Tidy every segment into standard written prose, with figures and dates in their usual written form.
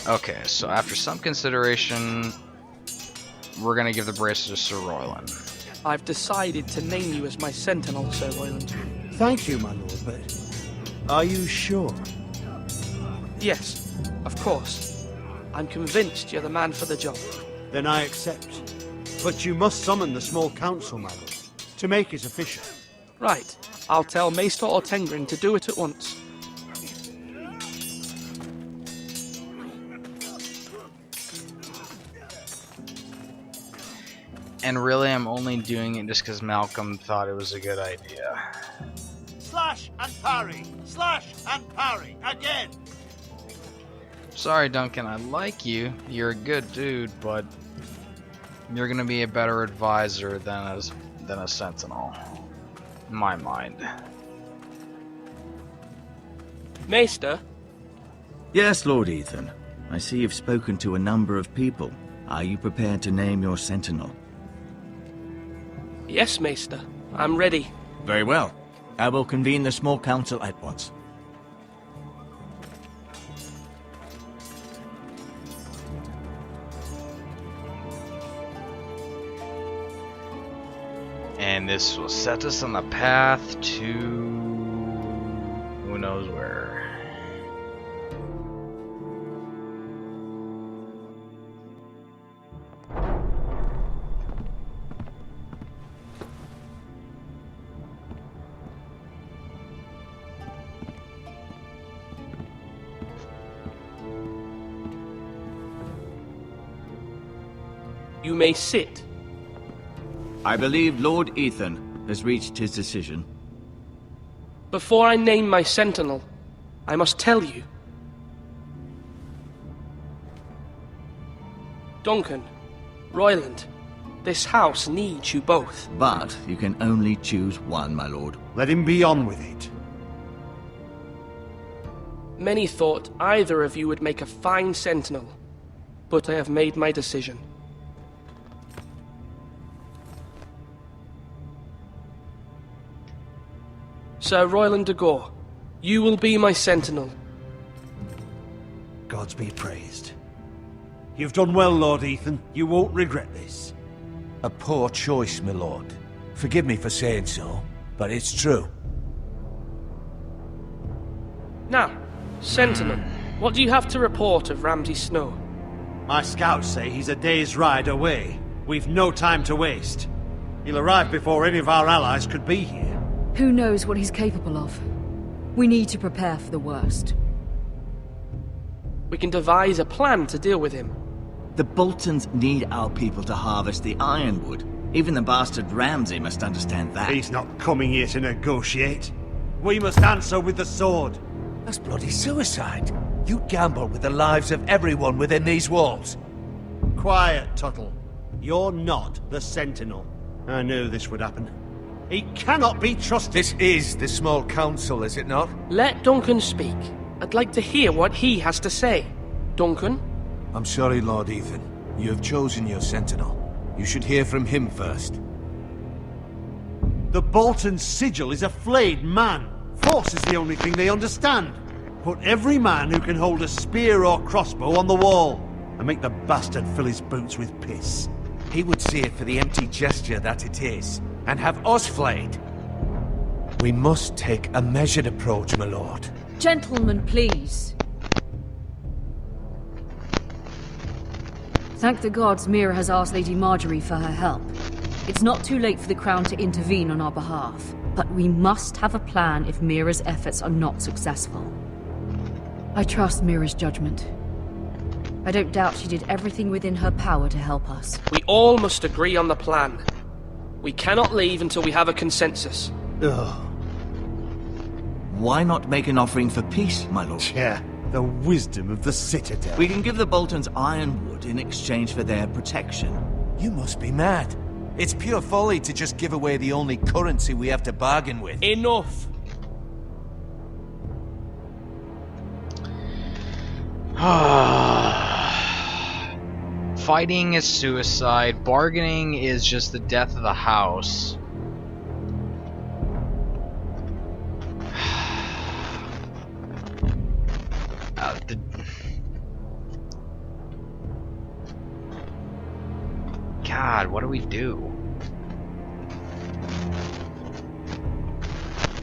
Okay, so after some consideration, we're gonna give the bracelet to Sir Royland. I've decided to name you as my sentinel, Sir Royland. Thank you, my lord, but are you sure? Yes, of course. I'm convinced you're the man for the job. Then I accept. But you must summon the small council, my lord, to make it official. Right, I'll tell Maester Ortengrin to do it at once. And really, I'm only doing it just because Malcolm thought it was a good idea. Slash and parry! Slash and parry! Again! Sorry, Duncan, I like you. You're a good dude, but you're gonna be a better advisor than a sentinel. In my mind. Maester? Yes, Lord Ethan. I see you've spoken to a number of people. Are you prepared to name your sentinel? Yes, Maester. I'm ready. Very well. I will convene the small council at once. And this will set us on the path to who knows where. You may sit. I believe Lord Ethan has reached his decision. Before I name my sentinel, I must tell you. Duncan, Royland, this house needs you both. But you can only choose one, my lord. Let him be on with it. Many thought either of you would make a fine sentinel, but I have made my decision. Sir Royland de Gore, you will be my sentinel. Gods be praised. You've done well, Lord Ethan. You won't regret this. A poor choice, my lord. Forgive me for saying so, but it's true. Now, sentinel, what do you have to report of Ramsay Snow? My scouts say he's a day's ride away. We've no time to waste. He'll arrive before any of our allies could be here. Who knows what he's capable of? We need to prepare for the worst. We can devise a plan to deal with him. The Boltons need our people to harvest the ironwood. Even the bastard Ramsay must understand that. He's not coming here to negotiate. We must answer with the sword. That's bloody suicide. You gamble with the lives of everyone within these walls. Quiet, Tuttle. You're not the Sentinel. I knew this would happen. He cannot be trusted. This is the small council, is it not? Let Duncan speak. I'd like to hear what he has to say. Duncan? I'm sorry, Lord Ethan. You have chosen your sentinel. You should hear from him first. The Bolton sigil is a flayed man. Force is the only thing they understand. Put every man who can hold a spear or crossbow on the wall, and make the bastard fill his boots with piss. He would see it for the empty gesture that it is, and have us flayed. We must take a measured approach, my lord. Gentlemen, please. Thank the gods Mira has asked Lady Marjorie for her help. It's not too late for the Crown to intervene on our behalf, but we must have a plan if Mira's efforts are not successful. I trust Mira's judgment. I don't doubt she did everything within her power to help us. We all must agree on the plan. We cannot leave until we have a consensus. Ugh. Why not make an offering for peace, my lord? Yeah, the wisdom of the Citadel. We can give the Boltons ironwood in exchange for their protection. You must be mad. It's pure folly to just give away the only currency we have to bargain with. Enough! Fighting is suicide. Bargaining is just the death of the house. God, what do we do?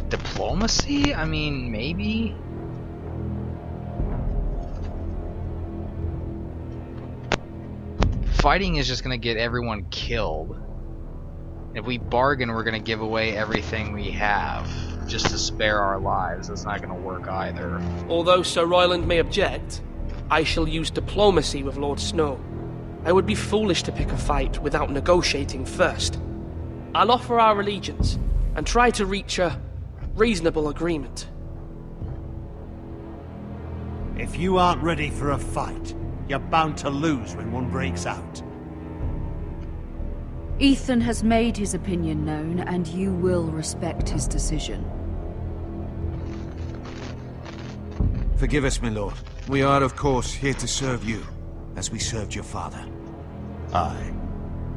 Diplomacy? I mean, maybe? Fighting is just gonna get everyone killed. If we bargain, we're gonna give away everything we have just to spare our lives. That's not gonna work either. Although Sir Royland may object, I shall use diplomacy with Lord Snow. I would be foolish to pick a fight without negotiating first. I'll offer our allegiance and try to reach a reasonable agreement. If you aren't ready for a fight, you're bound to lose when one breaks out. Ethan has made his opinion known, and you will respect his decision. Forgive us, my lord. We are, of course, here to serve you, as we served your father. Aye.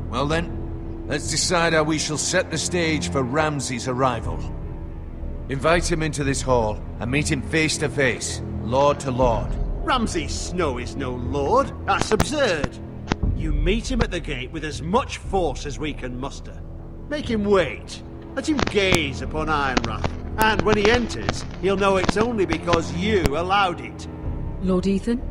Well then, let's decide how we shall set the stage for Ramsay's arrival. Invite him into this hall, and meet him face to face, lord to lord. Ramsay Snow is no lord. That's absurd. You meet him at the gate with as much force as we can muster. Make him wait. Let him gaze upon Ironrath. And when he enters, he'll know it's only because you allowed it. Lord Ethan?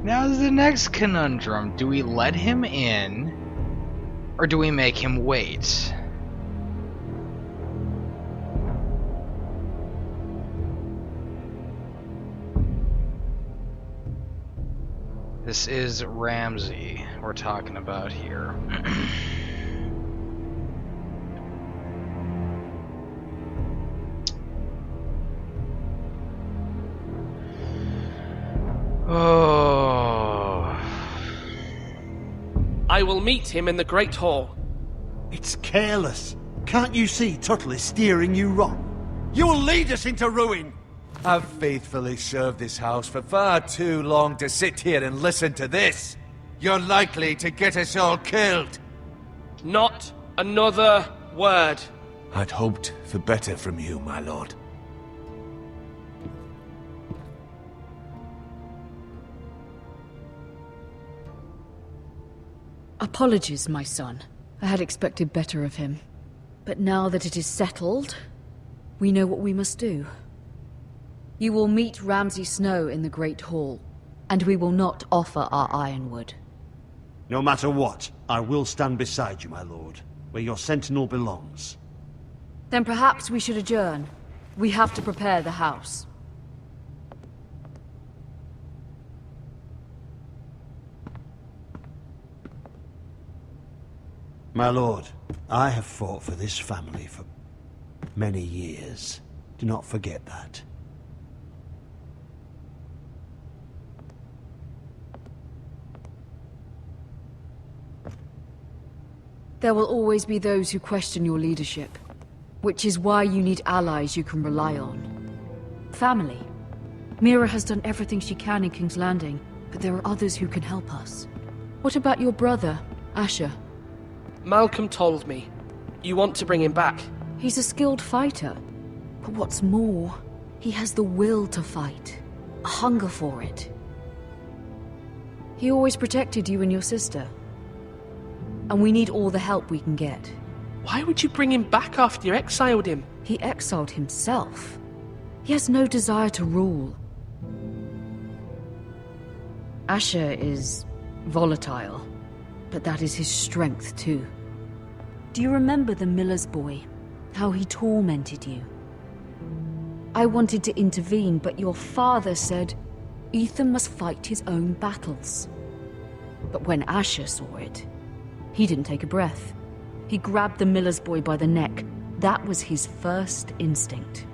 Now's the next conundrum. Do we let him in, or do we make him wait? This is Ramsay we're talking about here. Oh. I will meet him in the Great Hall. It's careless. Can't you see Tuttle is steering you wrong? You'll lead us into ruin! I've faithfully served this house for far too long to sit here and listen to this. You're likely to get us all killed. Not another word. I'd hoped for better from you, my lord. Apologies, my son. I had expected better of him. But now that it is settled, we know what we must do. You will meet Ramsay Snow in the Great Hall, and we will not offer our ironwood. No matter what, I will stand beside you, my lord, where your sentinel belongs. Then perhaps we should adjourn. We have to prepare the house. My lord, I have fought for this family for many years. Do not forget that. There will always be those who question your leadership, which is why you need allies you can rely on. Family. Mira has done everything she can in King's Landing, but there are others who can help us. What about your brother, Asher? Malcolm told me. You want to bring him back. He's a skilled fighter. But what's more, he has the will to fight. A hunger for it. He always protected you and your sister. And we need all the help we can get. Why would you bring him back after you exiled him? He exiled himself. He has no desire to rule. Asher is volatile, but that is his strength too. Do you remember the miller's boy? How he tormented you? I wanted to intervene, but your father said Ethan must fight his own battles. But when Asher saw it, he didn't take a breath. He grabbed the miller's boy by the neck. That was his first instinct.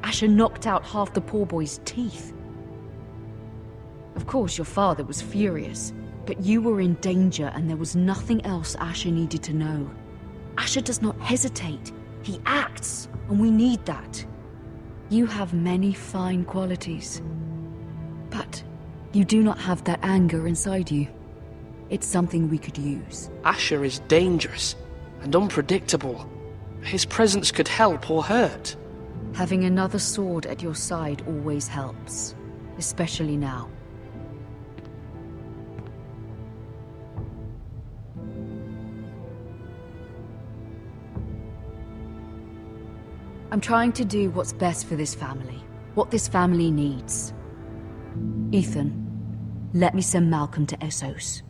Asher knocked out half the poor boy's teeth. Of course, your father was furious, but you were in danger and there was nothing else Asher needed to know. Asher does not hesitate. He acts, and we need that. You have many fine qualities, but You do not have that anger inside you. It's something we could use. Asher is dangerous and unpredictable. His presence could help or hurt. Having another sword at your side always helps, especially now. I'm trying to do what's best for this family, what this family needs. Ethan, let me send Malcolm to Essos.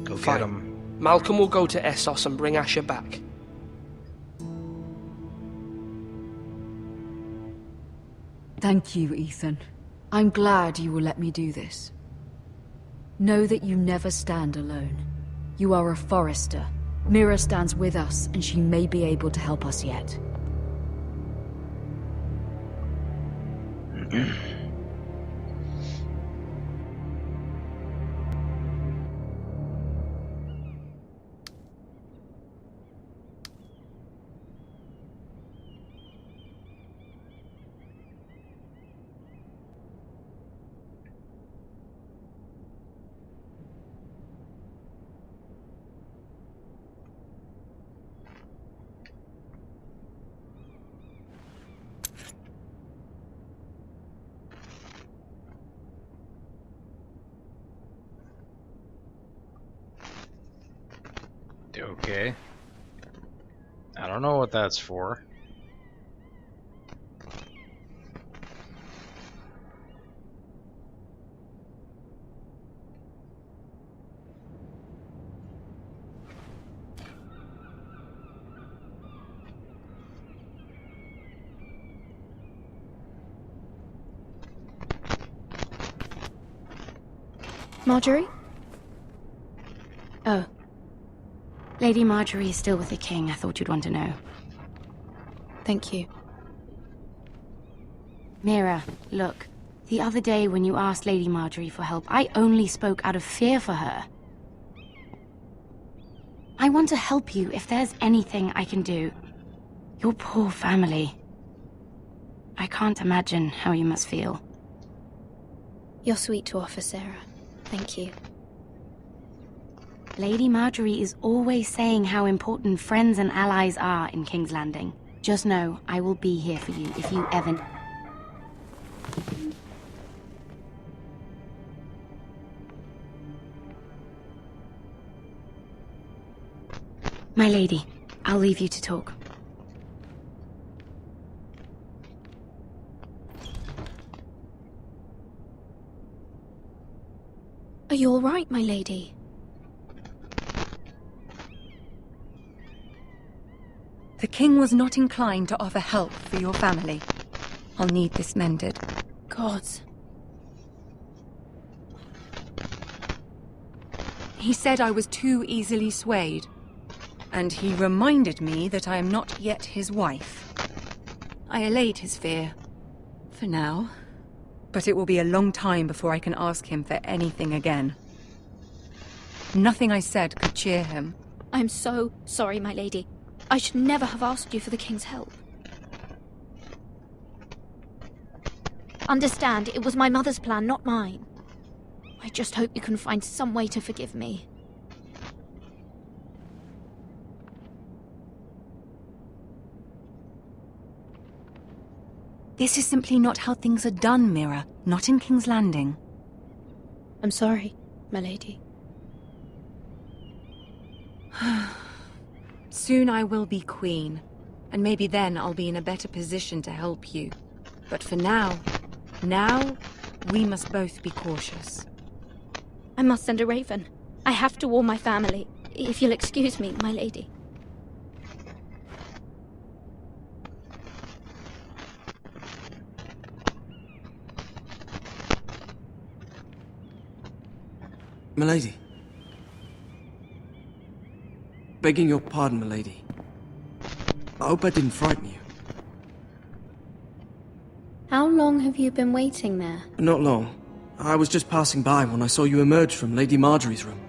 Go Fine. get him. Malcolm will go to Essos and bring Asher back. Thank you, Ethan. I'm glad you will let me do this. Know that you never stand alone. You are a Forrester. Mira stands with us, and she may be able to help us yet. Okay. I don't know what that's for. Marjorie? Oh. Lady Marjorie is still with the king. I thought you'd want to know. Thank you. Mira, look. The other day when you asked Lady Marjorie for help, I only spoke out of fear for her. I want to help you if there's anything I can do. Your poor family. I can't imagine how you must feel. You're sweet to offer, Sarah. Thank you. Lady Marjorie is always saying how important friends and allies are in King's Landing. Just know, I will be here for you if you ever... My lady, I'll leave you to talk. Are you all right, my lady? The king was not inclined to offer help for your family. I'll need this mended. Gods. He said I was too easily swayed. And he reminded me that I am not yet his wife. I allayed his fear. For now. But it will be a long time before I can ask him for anything again. Nothing I said could cheer him. I'm so sorry, my lady. I should never have asked you for the king's help. Understand, it was my mother's plan, not mine. I just hope you can find some way to forgive me. This is simply not how things are done, Mira. Not in King's Landing. I'm sorry, my lady. Soon I will be queen, and maybe then I'll be in a better position to help you. But for now, we must both be cautious. I must send a raven. I have to warn my family. If you'll excuse me, my lady. Milady. Begging your pardon, milady. I hope I didn't frighten you. How long have you been waiting there? Not long. I was just passing by when I saw you emerge from Lady Marjorie's room.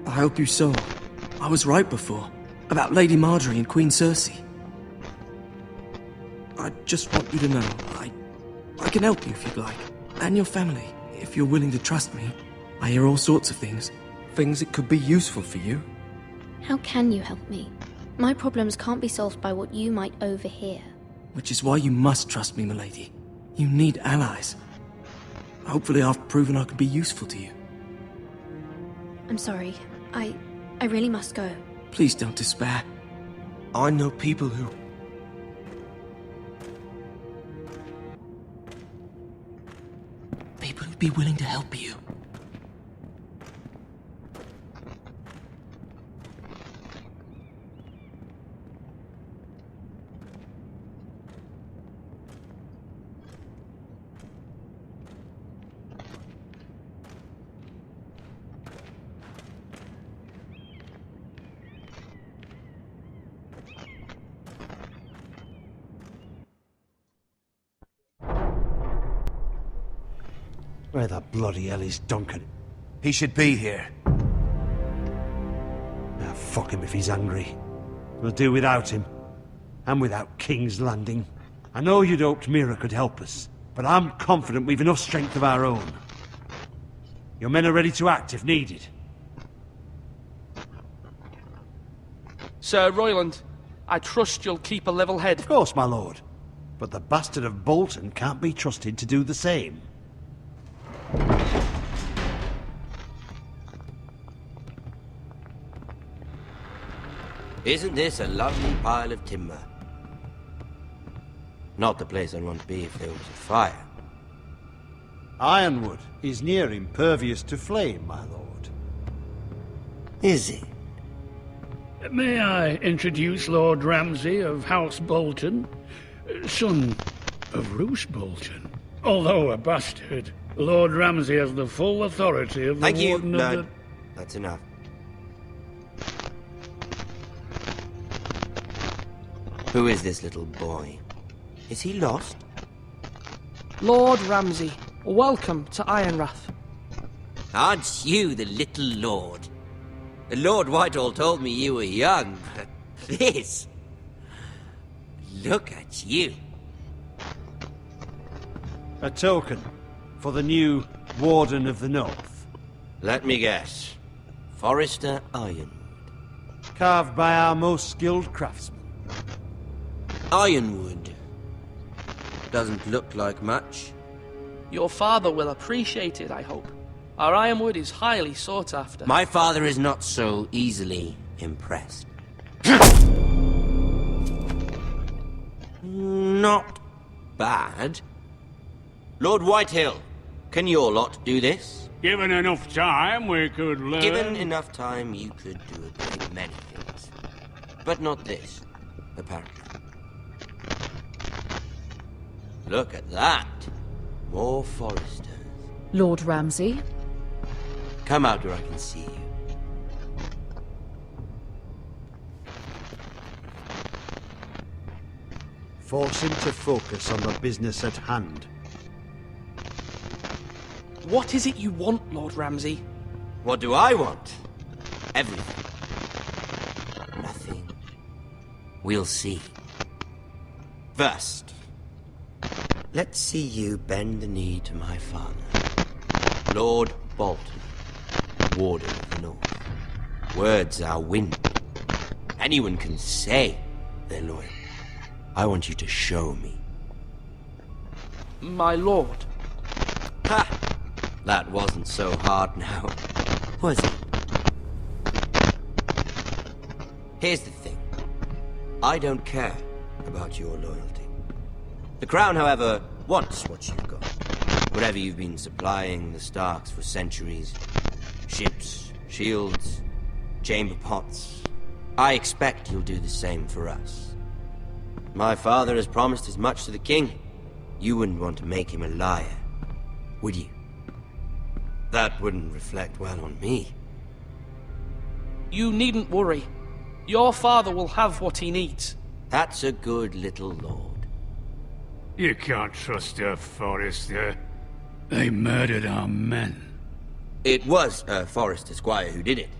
I hope you saw. I was right before. About Lady Marjorie and Queen Cersei. I just want you to know, I can help you if you'd like. And your family, if you're willing to trust me. I hear all sorts of things. Things that could be useful for you. How can you help me? My problems can't be solved by what you might overhear. Which is why you must trust me, milady. You need allies. Hopefully I've proven I can be useful to you. I'm sorry. I really must go. Please don't despair. I know people who... People who'd be willing to help you. Where the bloody hell is Duncan? He should be here. Ah, fuck him if he's angry. We'll do without him. And without King's Landing. I know you'd hoped Mira could help us, but I'm confident we've enough strength of our own. Your men are ready to act if needed. Sir Royland, I trust you'll keep a level head. Of course, my lord. But the bastard of Bolton can't be trusted to do the same. Isn't this a lovely pile of timber? Not the place I'd want to be if there was a fire. Ironwood is near impervious to flame, my lord. Is it? May I introduce Lord Ramsay of House Bolton, son of Roose Bolton. Although a bastard, Lord Ramsay has the full authority of the Thank you. Warden of No, the... that's enough. Who is this little boy? Is he lost? Lord Ramsay, welcome to Ironrath. Aren't you the little lord? Lord Whitehall told me you were young, but this... Look at you. A token for the new Warden of the North. Let me guess. Forrester Ironwood. Carved by our most skilled craftsmen. Ironwood. Doesn't look like much. Your father will appreciate it, I hope. Our ironwood is highly sought after. My father is not so easily impressed. Not bad. Lord Whitehill, can your lot do this? Given enough time, we could learn... Given enough time, you could do a great many things. But not this, apparently. Look at that. More Foresters. Lord Ramsay? Come out where I can see you. Force him to focus on the business at hand. What is it you want, Lord Ramsay? What do I want? Everything. Nothing. We'll see. First, let's see you bend the knee to my father, Lord Bolton, Warden of the North. Words are wind. Anyone can say they're loyal. I want you to show me. My lord. Ha! That wasn't so hard now, was it? Here's the thing. I don't care about your loyalty. The Crown, however, wants what you've got. Whatever you've been supplying the Starks for centuries. Ships, shields, chamber pots. I expect you'll do the same for us. My father has promised as much to the king. You wouldn't want to make him a liar, would you? That wouldn't reflect well on me. You needn't worry. Your father will have what he needs. That's a good little lord. You can't trust her, Forrester. They murdered our men. It was a Forrester squire who did it.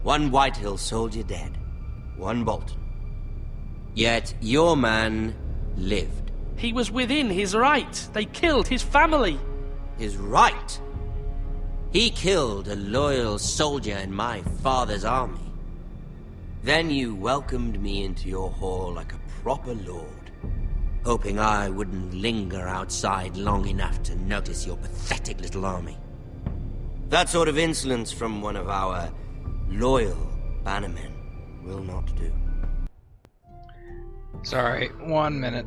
One Whitehill soldier dead. One Bolton. Yet your man lived. He was within his right. They killed his family. His right? He killed a loyal soldier in my father's army. Then you welcomed me into your hall like a proper lord, hoping I wouldn't linger outside long enough to notice your pathetic little army. That sort of insolence from one of our loyal bannermen will not do. Sorry, 1 minute.